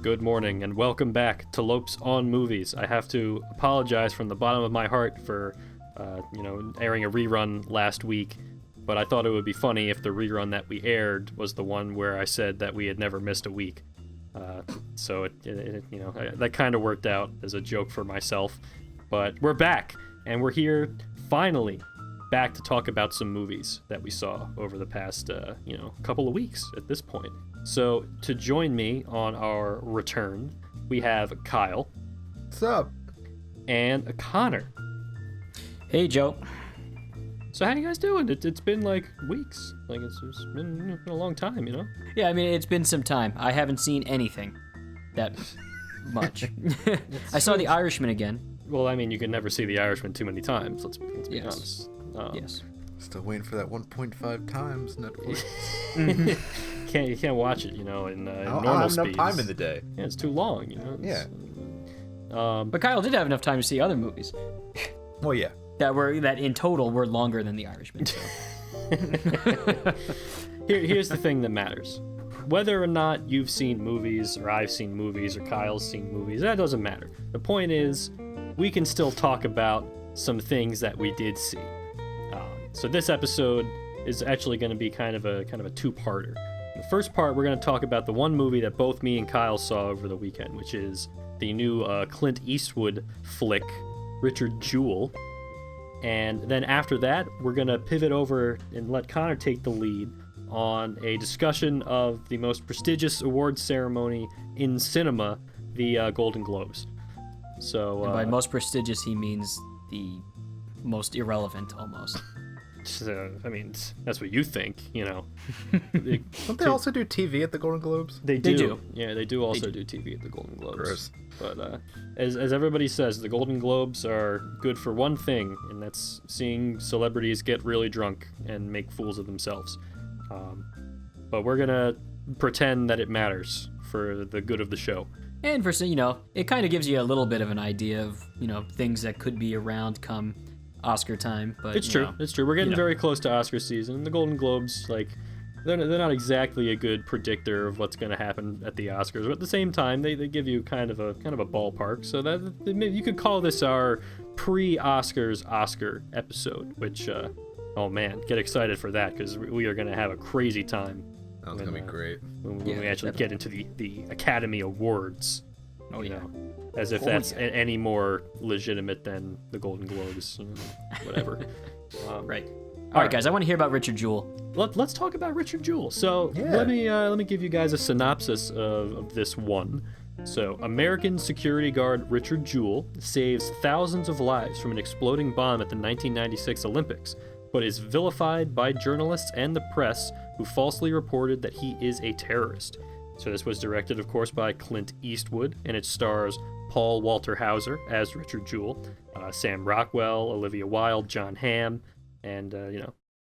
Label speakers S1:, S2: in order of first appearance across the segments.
S1: Good morning and welcome back to Lopes on Movies. I have to apologize from the bottom of my heart for, airing a rerun last week, but I thought it would be funny if the rerun that we aired was the one where I said that we had never missed a week. So that kind of worked out as a joke for myself. But we're back, and we're here finally back to talk about some movies that we saw over the past, couple of weeks at this point. So to join me on our return, we have Kyle.
S2: What's up?
S1: And Connor.
S3: Hey, Joe.
S1: So how you guys doing? It's been like weeks. Like it's been a long time, you know?
S3: Yeah, I mean, it's been some time. I haven't seen anything that much. I saw The Irishman again.
S1: Well, I mean, you can never see The Irishman too many times. Let's be honest.
S3: Yes.
S2: Still waiting for that 1.5 times Netflix.
S1: You can't watch it, in normal
S2: I don't have
S1: speeds.
S2: enough time in the day.
S1: Yeah, it's too long,
S2: Yeah.
S3: But Kyle did have enough time to see other movies
S2: Well, yeah.
S3: that in total were longer than The Irishman. So.
S1: Here's the thing that matters. Whether or not you've seen movies, or I've seen movies, or Kyle's seen movies, that doesn't matter. The point is, we can still talk about some things that we did see. So this episode is actually going to be kind of a two-parter. In the first part, we're going to talk about the one movie that both me and Kyle saw over the weekend, which is the new Clint Eastwood flick, Richard Jewell. And then after that, we're going to pivot over and let Connor take the lead on a discussion of the most prestigious award ceremony in cinema, the Golden Globes. So
S3: And by most prestigious, he means the most irrelevant, almost.
S1: I mean, that's what you think,
S2: Don't they also do TV at the Golden Globes?
S1: They do. Yeah, they do also do TV at the Golden Globes.
S2: Gross.
S1: But as everybody says, the Golden Globes are good for one thing, and that's seeing celebrities get really drunk and make fools of themselves. But we're gonna pretend that it matters for the good of the show.
S3: And for, it kind of gives you a little bit of an idea of, things that could be around come Oscar time. But
S1: It's true. We're getting very close to Oscar season. The Golden Globes, they're not exactly a good predictor of what's going to happen at the Oscars, but at the same time, they give you kind of a ballpark. So that you could call this our pre-Oscars Oscar episode. Which, oh man, get excited for that because we are going to have a crazy time.
S2: That's gonna be great
S1: when we actually get into the Academy Awards.
S3: Oh yeah.
S1: As if that's any more legitimate than the Golden Globes, whatever.
S3: Right. All right, guys. I want to hear about Richard Jewell.
S1: Let's talk about Richard Jewell. So let me give you guys a synopsis of this one. So American security guard Richard Jewell saves thousands of lives from an exploding bomb at the 1996 Olympics, but is vilified by journalists and the press who falsely reported that he is a terrorist. So this was directed, of course, by Clint Eastwood, and it stars Paul Walter Hauser as Richard Jewell, Sam Rockwell, Olivia Wilde, John Hamm, and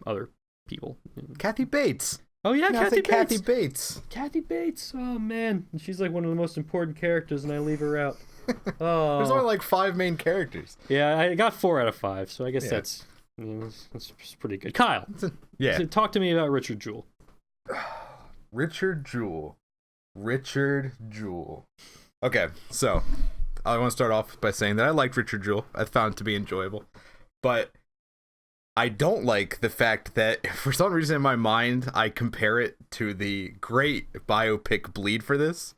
S1: other people.
S2: Kathy Bates.
S1: Oh yeah, Kathy Bates.
S2: Kathy Bates.
S1: Kathy Bates. Oh man, she's like one of the most important characters, and I leave her out. Oh.
S2: There's only 5 main characters.
S1: Yeah, I got 4 out of 5, so I guess that's pretty good. Kyle. Talk to me about Richard Jewell.
S2: Richard Jewell. Okay, so I want to start off by saying that I liked Richard Jewell. I found it to be enjoyable. But I don't like the fact that for some reason in my mind, I compare it to the great biopic Bleed for This.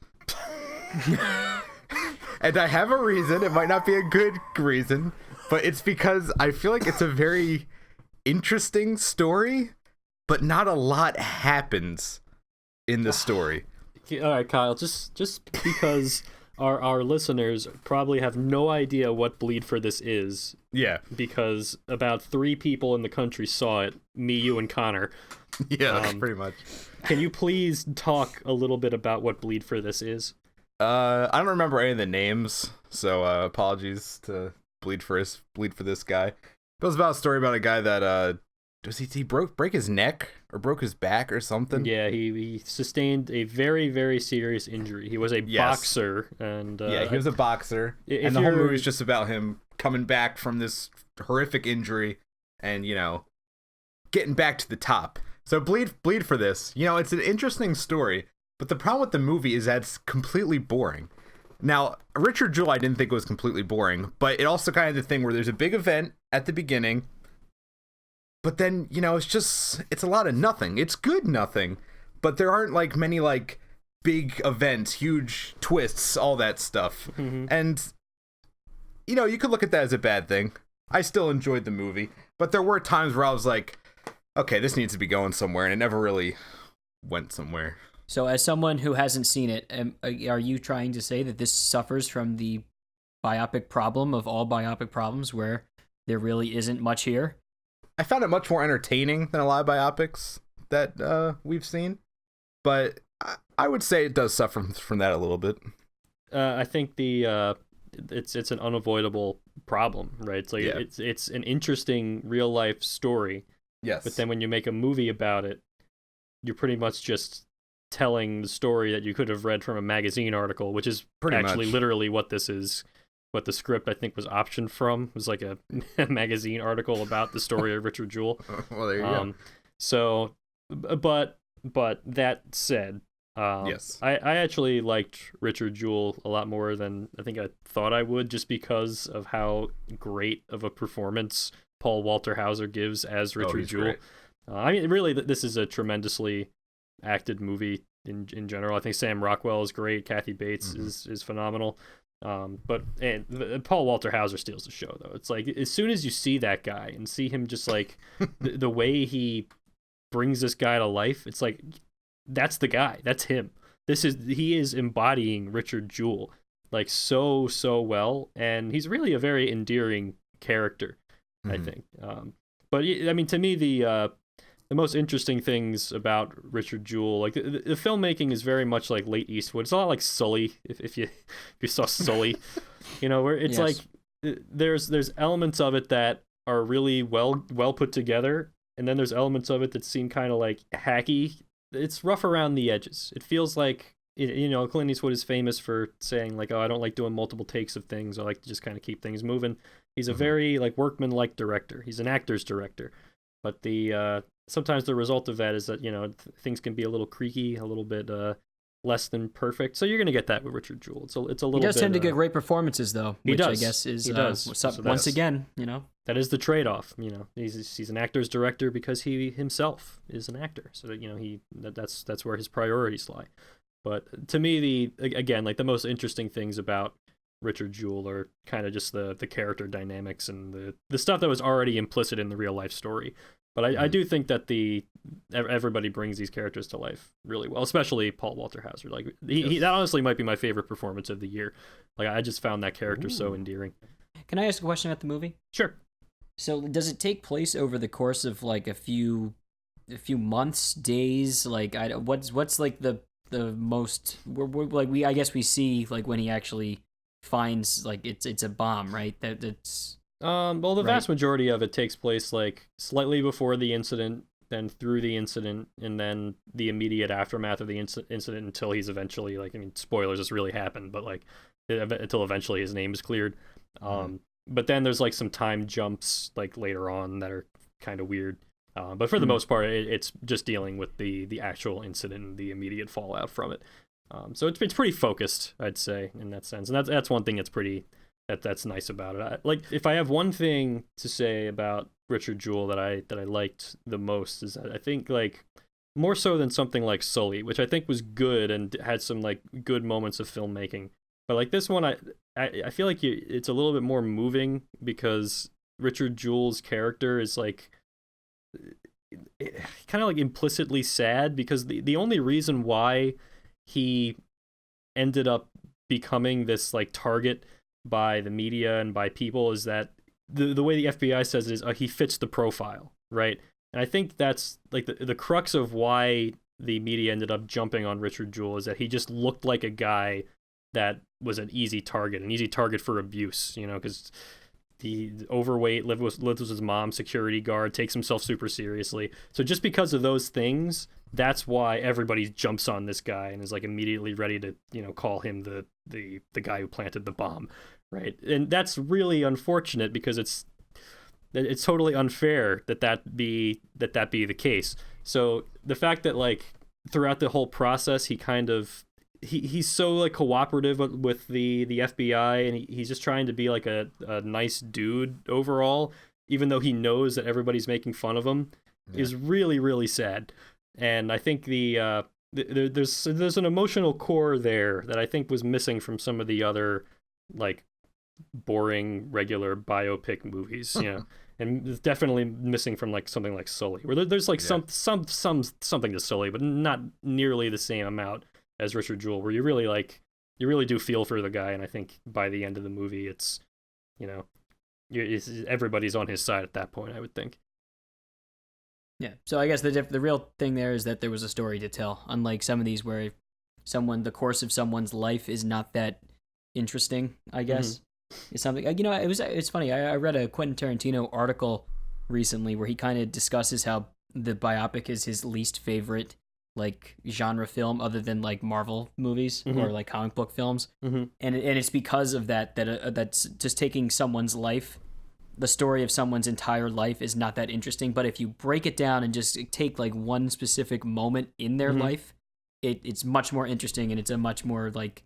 S2: And I have a reason. It might not be a good reason, but it's because I feel like it's a very interesting story, but not a lot happens in the story.
S1: All right, Kyle, just because our listeners probably have no idea what Bleed for This is.
S2: Yeah.
S1: Because about 3 people in the country saw it, me, you, and Connor.
S2: Yeah, pretty much.
S1: Can you please talk a little bit about what Bleed for This is?
S2: I don't remember any of the names, so apologies to Bleed for This guy. It was about a story about a guy that he break his neck or broke his back or something.
S1: Yeah, he sustained a very, very serious injury. He was a boxer, and
S2: he was a boxer, and the whole movie is just about him coming back from this horrific injury and getting back to the top. So Bleed for This, it's an interesting story But the problem with the movie is that it's completely boring. Now, Richard Jewell I didn't think was completely boring, but it also kind of the thing where there's a big event at the beginning, but then, it's a lot of nothing. It's good nothing, but there aren't like many like big events, huge twists, all that stuff.
S1: Mm-hmm.
S2: And, you could look at that as a bad thing. I still enjoyed the movie, but there were times where I was like, okay, this needs to be going somewhere, and it never really went somewhere.
S3: So as someone who hasn't seen it, are you trying to say that this suffers from the biopic problem of all biopic problems where there really isn't much here?
S2: I found it much more entertaining than a lot of biopics that we've seen, but I would say it does suffer from that a little bit.
S1: I think it's an unavoidable problem, right? It's like it's an interesting real life story.
S2: Yes.
S1: But then when you make a movie about it, you're pretty much just telling the story that you could have read from a magazine article, which is
S2: pretty
S1: actually
S2: much
S1: literally what this is. What the script I think was optioned from. It was like a magazine article about the story of Richard Jewell.
S2: Well, there you go.
S1: So, but that said,
S2: yes,
S1: I actually liked Richard Jewell a lot more than I think I thought I would, just because of how great of a performance Paul Walter Hauser gives as Richard Jewell. I mean, really, this is a tremendously acted movie in general. I think Sam Rockwell is great. Kathy Bates is phenomenal. But Paul Walter Hauser steals the show, though. It's like as soon as you see that guy and see him just like the way he brings this guy to life, it's like that's the guy. That's him. He is embodying Richard Jewell like so well, and he's really a very endearing character, I think. But I mean, to me, the most interesting things about Richard Jewell, like the filmmaking is very much like late Eastwood. It's a lot like Sully, if you saw Sully, where it's like there's elements of it that are really well put together, and then there's elements of it that seem kind of like hacky. It's rough around the edges. It feels like Clint Eastwood is famous for saying like, oh, I don't like doing multiple takes of things. I like to just kind of keep things moving. He's a very like workman-like director. He's an actor's director, but sometimes the result of that is that things can be a little creaky, a little bit less than perfect. So you're gonna get that with Richard Jewell. It's a little.
S3: He does
S1: bit,
S3: tend to get great performances, though.
S1: He
S3: which
S1: does.
S3: I guess is
S1: he does.
S3: So once again,
S1: that is the trade-off. He's an actor's director because he himself is an actor. So that that's where his priorities lie. But to me, the most interesting things about Richard Jewell are kind of just the character dynamics and the stuff that was already implicit in the real life story. But I do think that everybody brings these characters to life really well, especially Paul Walter Hauser. Like that honestly might be my favorite performance of the year. Like I just found that character so endearing.
S3: Can I ask a question about the movie?
S1: Sure.
S3: So does it take place over the course of like a few months, days? Like what's like the most I guess we see like when he actually finds like it's a bomb, right? That's
S1: well, the vast majority of it takes place like slightly before the incident, then through the incident, and then the immediate aftermath of the incident until he's eventually spoilers, this really happened, but like until eventually his name is cleared. But then there's like some time jumps like later on that are kind of weird. But for the most part, it's just dealing with the actual incident and the immediate fallout from it. So it's pretty focused, I'd say, in that sense, and that's one thing that's nice about it. Like if I have one thing to say about Richard Jewell that I liked the most is that I think like more so than something like Sully, which I think was good and had some like good moments of filmmaking. But like this one, I feel like it's a little bit more moving because Richard Jewell's character is like kind of like implicitly sad because the only reason why he ended up becoming this like target by the media and by people is that the way the FBI says it is he fits the profile, right? And I think that's like the crux of why the media ended up jumping on Richard Jewell is that he just looked like a guy that was an easy target for abuse, because he overweight, lives with his mom, security guard, takes himself super seriously. So just because of those things, that's why everybody jumps on this guy and is like immediately ready to call him the guy who planted the bomb, right? And that's really unfortunate because it's totally unfair that be the case. So the fact that like throughout the whole process, he kind of he's so like cooperative with the FBI, and he's just trying to be like a nice dude overall, even though he knows that everybody's making fun of him, is really, really sad. And I think there's an emotional core there that I think was missing from some of the other like boring regular biopic movies, and it's definitely missing from like something like Sully, where there's like some something to Sully, but not nearly the same amount as Richard Jewell, where you really do feel for the guy. And I think by the end of the movie, it's everybody's on his side at that point, I would think.
S3: Yeah. So I guess the real thing there is that there was a story to tell, unlike some of these where the course of someone's life is not that interesting, I guess. It's something, it's funny. I read a Quentin Tarantino article recently where he kind of discusses how the biopic is his least favorite like genre film other than like Marvel movies or like comic book films. And it's because of that's just taking someone's life. The story of someone's entire life is not that interesting, but if you break it down and just take like one specific moment in their life, it's much more interesting, and it's a much more like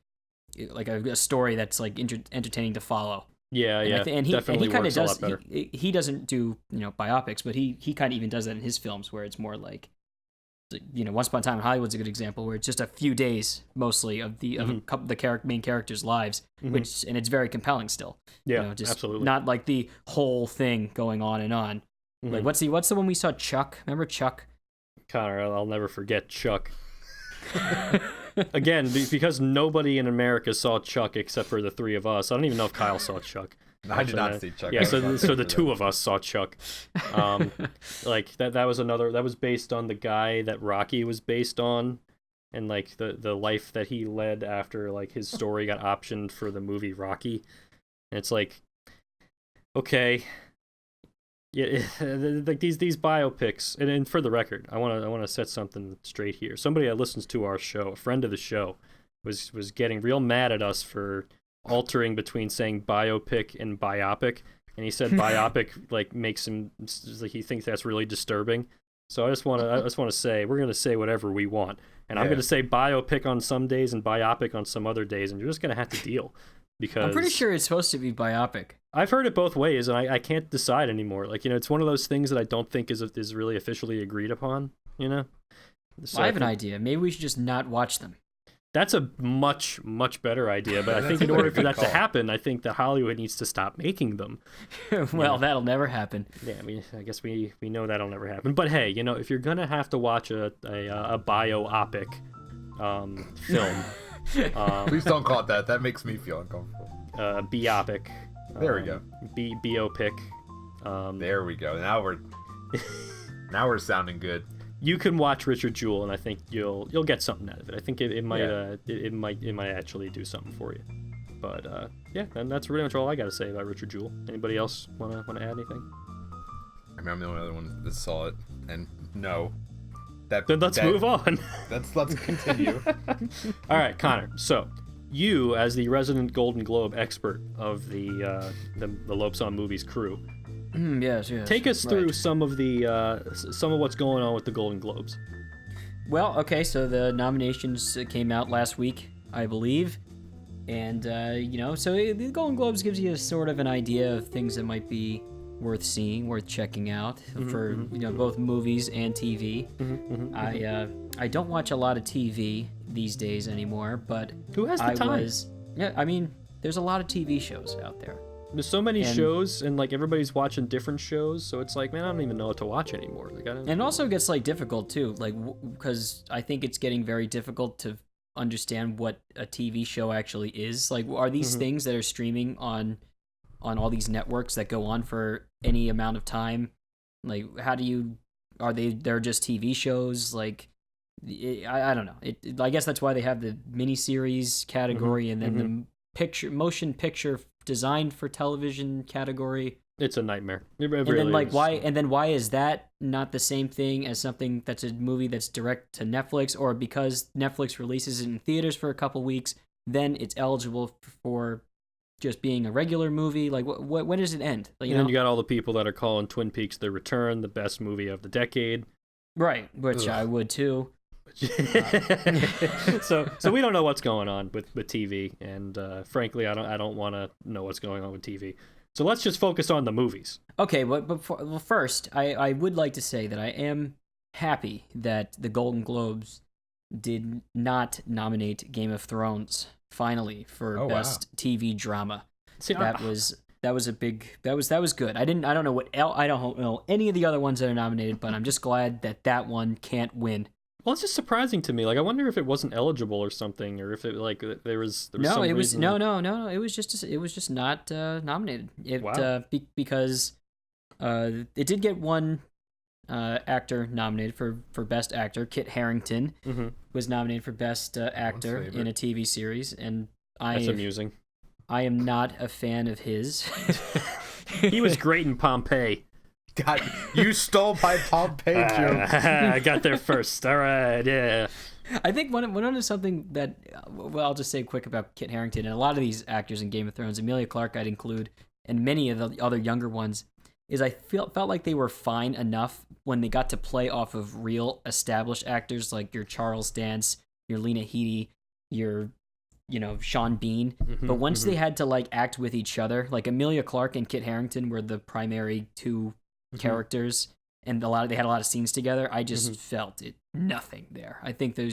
S3: a story that's like entertaining to follow.
S1: Yeah,
S3: and he kind of does.
S1: Better.
S3: He doesn't do biopics, but he kind of even does that in his films, where it's more like Once Upon a Time in Hollywood's a good example, where it's just a few days mostly of the main characters' lives, and it's very compelling still.
S1: Yeah,
S3: just
S1: absolutely.
S3: Not like the whole thing going on and on. Like what's the one we saw? Chuck. Remember Chuck?
S1: Connor, I'll never forget Chuck. Again, because nobody in America saw Chuck except for the three of us. I don't even know if Kyle saw Chuck.
S2: I did not see Chuck.
S1: Yeah, so the two of us saw Chuck. Like that was based on the guy that Rocky was based on, and like the life that he led after like his story got optioned for the movie Rocky. And it's like, okay. Yeah, like these biopics, and for the record, I want to set something straight here. Somebody that listens to our show, a friend of the show, was getting real mad at us for altering between saying biopic and biopic, and he said biopic like makes him like he thinks that's really disturbing. So I just want to say we're gonna say whatever we want, and I'm gonna say biopic on some days and biopic on some other days, and you're just gonna have to deal. Because
S3: I'm pretty sure it's supposed to be biopic.
S1: I've heard it both ways, and I can't decide anymore. Like, it's one of those things that I don't think is really officially agreed upon, So
S3: I have an idea. Maybe we should just not watch them.
S1: That's a much, much better idea, but I think in order for that to happen, I think that Hollywood needs to stop making them.
S3: Well, that'll never happen.
S1: Yeah, I guess we know that'll never happen. But hey, if you're gonna have to watch a biopic film...
S2: Please don't call it that. That makes me feel uncomfortable.
S1: Biopic.
S2: There we go.
S1: Biopic.
S2: There we go. Now we're sounding good.
S1: You can watch Richard Jewell, and I think you'll get something out of it. I think it might it might actually do something for you. But and that's pretty much all I got to say about Richard Jewell. Anybody else wanna add anything?
S2: I mean, I'm the only other one that saw it, and no.
S1: Then let's move on.
S2: Let's continue.
S1: All right, Connor. So, you as the resident Golden Globe expert of the Lopes on Movies crew,
S3: yes.
S1: Take us through some of what's going on with the Golden Globes.
S3: Well, okay. So the nominations came out last week, I believe, and so the Golden Globes gives you sort of an idea of things that might be worth seeing, worth checking out for both movies and TV. I don't watch a lot of TV these days anymore, but
S1: who has the time?
S3: I mean, there's a lot of TV shows out there.
S1: There's so many shows, and like everybody's watching different shows, so it's like, man, I don't even know what to watch anymore.
S3: And it also gets like difficult too, like because I think it's getting very difficult to understand what a TV show actually is. Like, are these things that are streaming on all these networks that go on for any amount of time? Like, they're just TV shows? Like, I don't know. I guess that's why they have the miniseries category and then the motion picture designed for television category.
S1: It's a nightmare. It
S3: and
S1: really
S3: then like
S1: is.
S3: why is that not the same thing as something that's a movie that's direct to Netflix, or because Netflix releases it in theaters for a couple weeks, then it's eligible for just being a regular movie? Like, when does it end? Like,
S1: then you got all the people that are calling Twin Peaks: The Return the best movie of the decade.
S3: Right, which I would too.
S1: So we don't know what's going on with TV, and frankly, I don't want to know what's going on with TV. So let's just focus on the movies.
S3: Okay, well, first, I would like to say that I am happy that the Golden Globes did not nominate Game of Thrones finally for best TV drama.
S1: See,
S3: that was good. I don't know any of the other ones that are nominated, but I'm just glad that one can't win.
S1: Well, it's just surprising to me. Like, I wonder if it wasn't eligible or something, or if it like there was
S3: no,
S1: some
S3: it was
S1: reason...
S3: no. It was just not nominated. Because it did get one actor nominated for best actor. Kit Harington was nominated for best actor in a TV series, and
S1: that's amusing.
S3: I am not a fan of his.
S1: He was great in Pompeii.
S2: God, you stole my Pompeii joke.
S1: I got there first. All right, yeah.
S3: I think one of something that, well, I'll just say quick about Kit Harington and a lot of these actors in Game of Thrones, Emilia Clarke I'd include, and many of the other younger ones, is I felt like they were fine enough when they got to play off of real established actors like your Charles Dance, your Lena Headey, your Sean Bean. But once they had to like act with each other, like Emilia Clarke and Kit Harington were the primary two characters, and they had a lot of scenes together. I just felt nothing there. I think they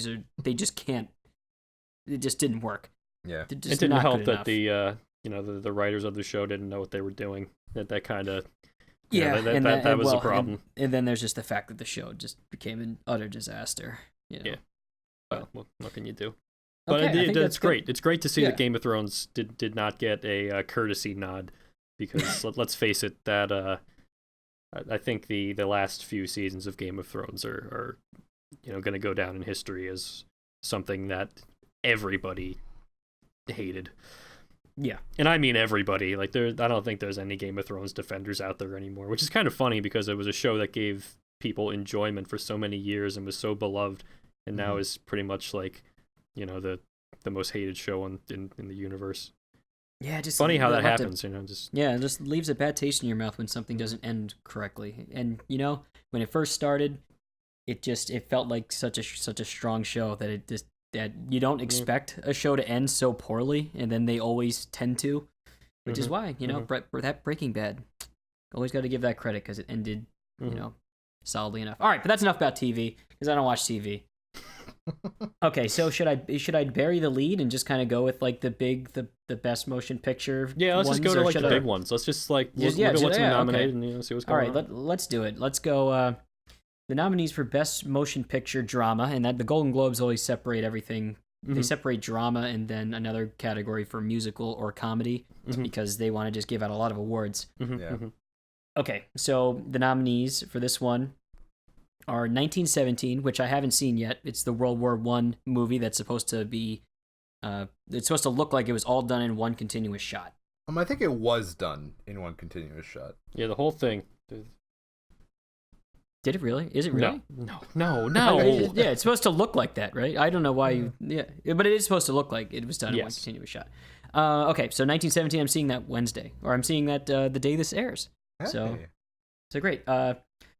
S3: just can't. It just didn't work.
S2: Yeah,
S1: it didn't help that the writers of the show didn't know what they were doing. That kind of that was a problem.
S3: And then there's just the fact that the show just became an utter disaster.
S1: Yeah. Well, what can you do? But it's great. It's great to see that Game of Thrones did not get a courtesy nod, because let's face it, that I think the last few seasons of Game of Thrones are going to go down in history as something that everybody hated.
S3: Yeah,
S1: and I mean everybody. Like I don't think there's any Game of Thrones defenders out there anymore, which is kind of funny because it was a show that gave people enjoyment for so many years and was so beloved, and now is pretty much like the most hated show in the universe.
S3: Yeah, just
S1: funny how that happens.
S3: It just leaves a bad taste in your mouth when something doesn't end correctly. And when it first started, it felt like such a strong show that you don't expect a show to end so poorly, and then they always tend to, which is why that Breaking Bad, always got to give that credit because it ended solidly enough. All right, but that's enough about TV because I don't watch TV. Okay, so should I bury the lead and just kind of go with like the best motion picture?
S1: Yeah, let's just go to like the big ones. Let's just like look at what's nominated and see what's going on.
S3: All right, let's do it. Let's go. The nominees for best motion picture drama, and that the Golden Globes always separate everything. They separate drama and then another category for musical or comedy because they want to just give out a lot of awards. Okay, so the nominees for this one are 1917, which I haven't seen yet. It's the World War I movie that's supposed to be, it's supposed to look like it was all done in one continuous shot.
S2: I think it was done in one continuous shot.
S1: Yeah, the whole thing.
S3: Did it really? Is it really?
S1: No.
S3: Yeah, it's supposed to look like that, right? I don't know why but it is supposed to look like it was done in one continuous shot. Okay, so 1917, I'm seeing that Wednesday, or I'm seeing that the day this airs.
S2: Hey.
S3: So great.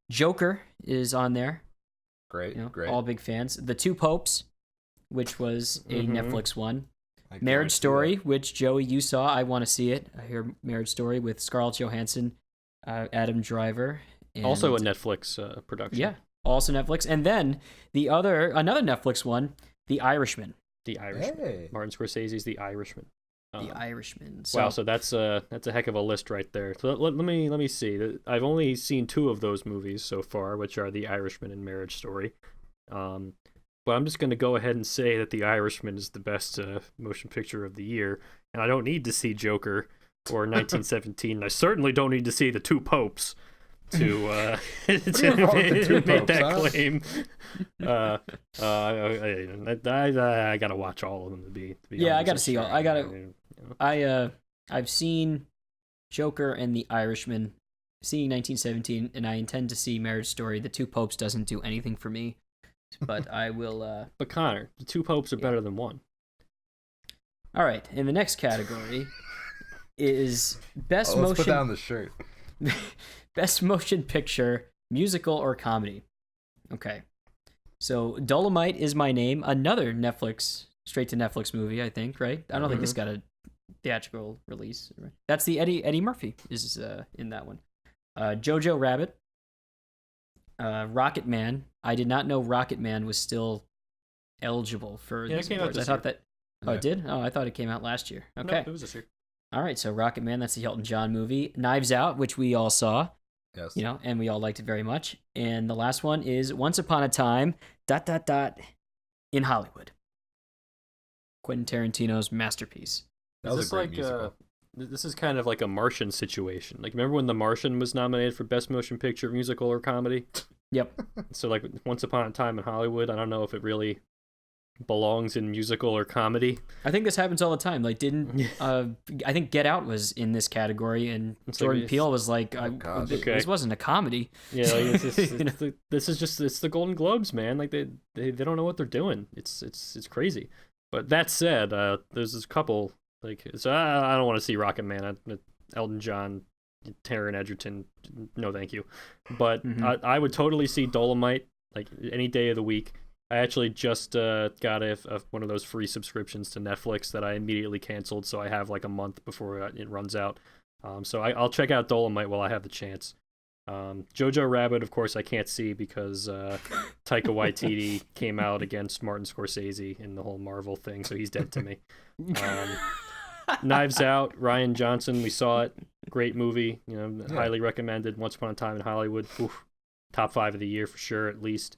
S3: Joker is on there.
S2: Great.
S3: All big fans. The Two Popes, which was a Netflix one. Marriage Story, which Joey, you saw. I want to see it. I hear Marriage Story with Scarlett Johansson, Adam Driver.
S1: Also a Netflix production.
S3: Yeah, also Netflix. And then another Netflix one, The Irishman.
S1: The Irishman. Hey. Martin Scorsese's The Irishman.
S3: The Irishman.
S1: Wow, so that's a heck of a list right there. So let me see. I've only seen 2 of those movies so far, which are The Irishman and Marriage Story. But I'm just going to go ahead and say that The Irishman is the best motion picture of the year, and I don't need to see Joker or 1917. I certainly don't need to see The Two Popes to make that claim. I gotta watch all of them to be
S3: I gotta see all. I've seen Joker and The Irishman, seeing 1917, and I intend to see Marriage Story. The Two Popes doesn't do anything for me, but I will.
S1: But Connor, The Two Popes are better than one.
S3: All right, and the next category is best motion.
S2: Let's put down the shirt.
S3: Best motion picture, musical or comedy. Okay. So Dolomite Is My Name, another Netflix, straight to Netflix movie, I think, right? I don't think this got a theatrical release. That's the Eddie Murphy is in that one. Jojo Rabbit, Rocket Man. I did not know Rocket Man was still eligible for these awards. I thought that. Oh, it did? Oh, I thought it came out last year. Okay.
S1: No, it was this year.
S3: All right, so Rocket Man, that's the Elton John movie. Knives Out, which we all saw.
S2: Yes.
S3: And we all liked it very much. And the last one is Once Upon a Time, ... in Hollywood. Quentin Tarantino's masterpiece.
S2: That was
S1: Is
S2: a
S1: this
S2: great musical.
S1: this is kind of like a Martian situation. Like, remember when The Martian was nominated for Best Motion Picture, Musical, or Comedy?
S3: Yep.
S1: So, like, Once Upon a Time in Hollywood, I don't know if it really belongs in musical or comedy.
S3: I think this happens all the time. Like, I think Get Out was in this category, and Jordan Peele was like, this wasn't a comedy.
S1: Yeah, like, this is just, it's the Golden Globes, man. Like, they don't know what they're doing. It's crazy. But that said, there's this couple, like, so I don't want to see Rocket Man. Elton John, Taron Egerton, no thank you. But I would totally see Dolomite, like, any day of the week. I actually just got one of those free subscriptions to Netflix that I immediately canceled, so I have like a month before it runs out. So I'll check out Dolomite while I have the chance. Jojo Rabbit, of course, I can't see because Taika Waititi came out against Martin Scorsese in the whole Marvel thing, so he's dead to me. Knives Out, Rian Johnson, we saw it. Great movie, highly recommended. Once Upon a Time in Hollywood, top 5 of the year for sure, at least.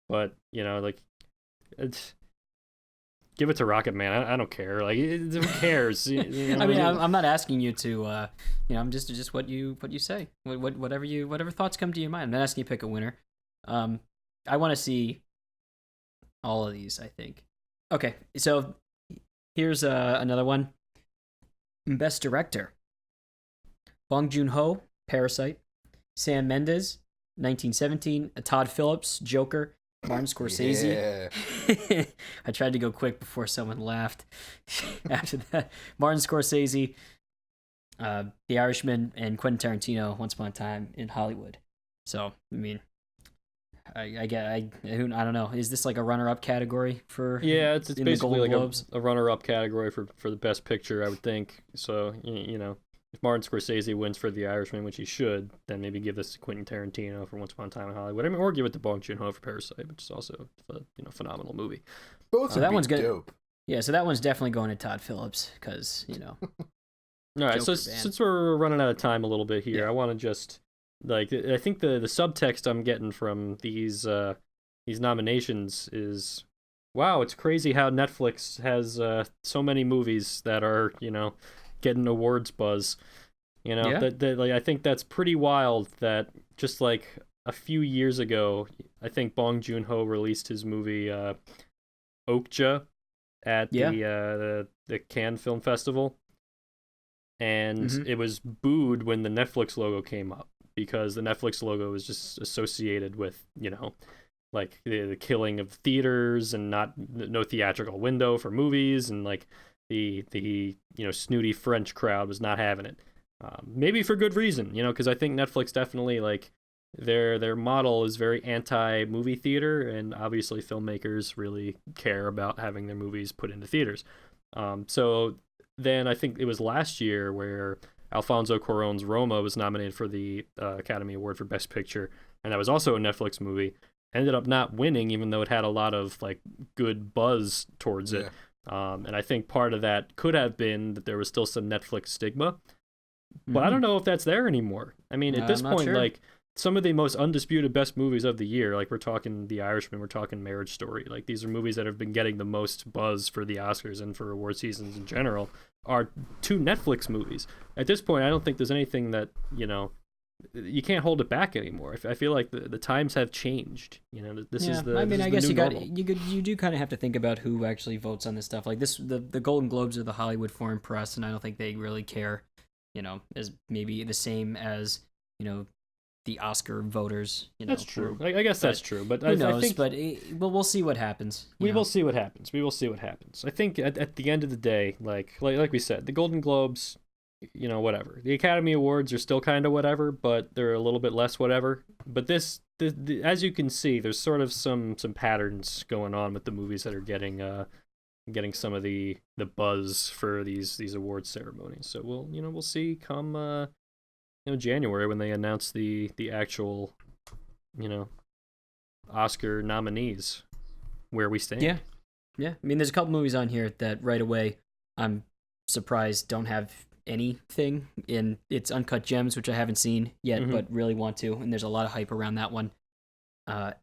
S1: But like, give it to Rocket Man. I don't care. Like, who cares? I
S3: mean, I'm not asking you to. I'm just what you say. Whatever thoughts come to your mind. I'm not asking you to pick a winner. I want to see all of these. I think. Okay, so here's another one. Best Director: Bong Joon-ho, Parasite; Sam Mendes, 1917; Todd Phillips, Joker; Martin Scorsese. Yeah. I tried to go quick before someone laughed. After that, Martin Scorsese, The Irishman, and Quentin Tarantino, Once Upon a Time in Hollywood. So, I mean, I don't know. Is this like a runner-up category for? Yeah,
S1: it's basically like a runner-up category for the best picture, I would think. So, if Martin Scorsese wins for The Irishman, which he should, then maybe give this to Quentin Tarantino for Once Upon a Time in Hollywood. I mean, or give it to Bong Joon-ho for Parasite, which is also a phenomenal movie.
S2: Both
S3: so that one's
S2: dope.
S3: Yeah, so that one's definitely going to Todd Phillips because
S1: All right, so since we're running out of time a little bit here, I want to just I think the subtext I'm getting from these nominations is, wow, it's crazy how Netflix has so many movies that are getting awards buzz. I think that's pretty wild that just like a few years ago, I think Bong Joon-ho released his movie Okja at the Cannes Film Festival, and it was booed when the Netflix logo came up because the Netflix logo is just associated with like the killing of theaters and no theatrical window for movies, and like the snooty French crowd was not having it. Maybe for good reason, because I think Netflix definitely, like, their model is very anti-movie theater, and obviously filmmakers really care about having their movies put into theaters. So then I think it was last year where Alfonso Cuarón's Roma was nominated for the Academy Award for Best Picture, and that was also a Netflix movie. Ended up not winning, even though it had a lot of like good buzz towards it. And I think part of that could have been that there was still some Netflix stigma, but I don't know if that's there anymore. I mean, at this point, like, some of the most undisputed best movies of the year, like we're talking The Irishman, we're talking Marriage Story, like these are movies that have been getting the most buzz for the Oscars and for award seasons in general, are 2 Netflix movies. At this point, I don't think there's anything that, you can't hold it back anymore. I feel like the times have changed. This is the. I mean, I guess
S3: you do kind of have to think about who actually votes on this stuff. Like this, the Golden Globes are the Hollywood Foreign Press, and I don't think they really care. As maybe the same as the Oscar voters.
S1: That's true. I guess that's true. But
S3: who knows?
S1: I think,
S3: but we'll see what happens.
S1: We will see what happens. We will see what happens. I think at the end of the day, like we said, the Golden Globes, whatever. The Academy Awards are still kind of whatever, but they're a little bit less whatever. But this as you can see, there's sort of some patterns going on with the movies that are getting some of the buzz for these award ceremonies. So we'll see come January when they announce the actual Oscar nominees where we stand.
S3: Yeah. I mean, there's a couple movies on here that right away I'm surprised don't have anything in. It's Uncut Gems, which I haven't seen yet, but really want to, and there's a lot of hype around that one. And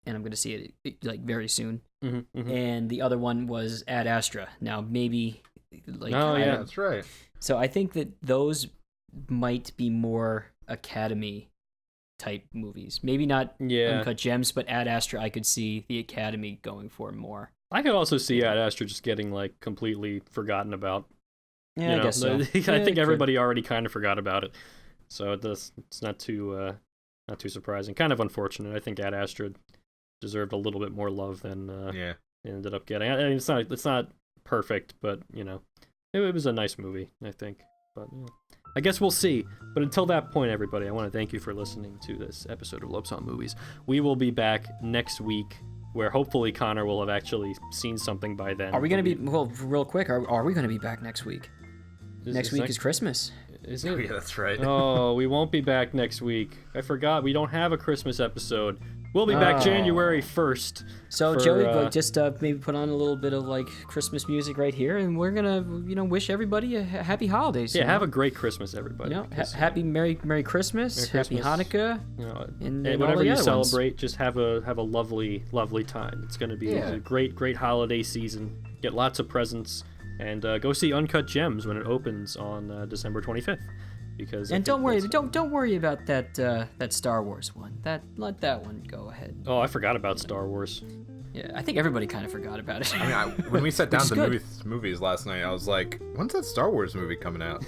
S3: I'm gonna see it like very soon. And the other one was Ad Astra. Now maybe
S2: that's right.
S3: So I think that those might be more Academy type movies. Maybe not Uncut Gems, but Ad Astra I could see the Academy going for more.
S1: I could also see Ad Astra just getting like completely forgotten about.
S3: Yeah, I guess so.
S1: I think everybody already kind of forgot about it, so it's not too surprising. Kind of unfortunate. I think Ad Astra deserved a little bit more love than it ended up getting. I mean, it's not perfect, but it was a nice movie, I think. But I guess we'll see. But until that point, everybody, I want to thank you for listening to this episode of Lopes on Movies. We will be back next week, where hopefully Connor will have actually seen something by then.
S3: Are we going to be, real quick, are we going to be back next week? Next week is Christmas.
S1: Is it?
S2: Yeah, that's right.
S1: Oh, we won't be back next week. I forgot. We don't have a Christmas episode. We'll be back January 1st.
S3: So, Joey, just maybe put on a little bit of, Christmas music right here, and we're going to, wish everybody a happy holidays.
S1: Yeah, have a great Christmas, everybody.
S3: Happy Merry Christmas, Happy Hanukkah,
S1: and whatever you celebrate, just have a lovely, lovely time. It's going to be a great holiday season. Get lots of presents. And go see Uncut Gems when it opens on December 25th. Don't
S3: worry about that Star Wars one. Let that one go ahead.
S1: Oh, I forgot about Star Wars.
S3: Yeah, I think everybody kind of forgot about it.
S2: I mean, when we sat down to movies last night, I was like, "When's that Star Wars movie coming out?"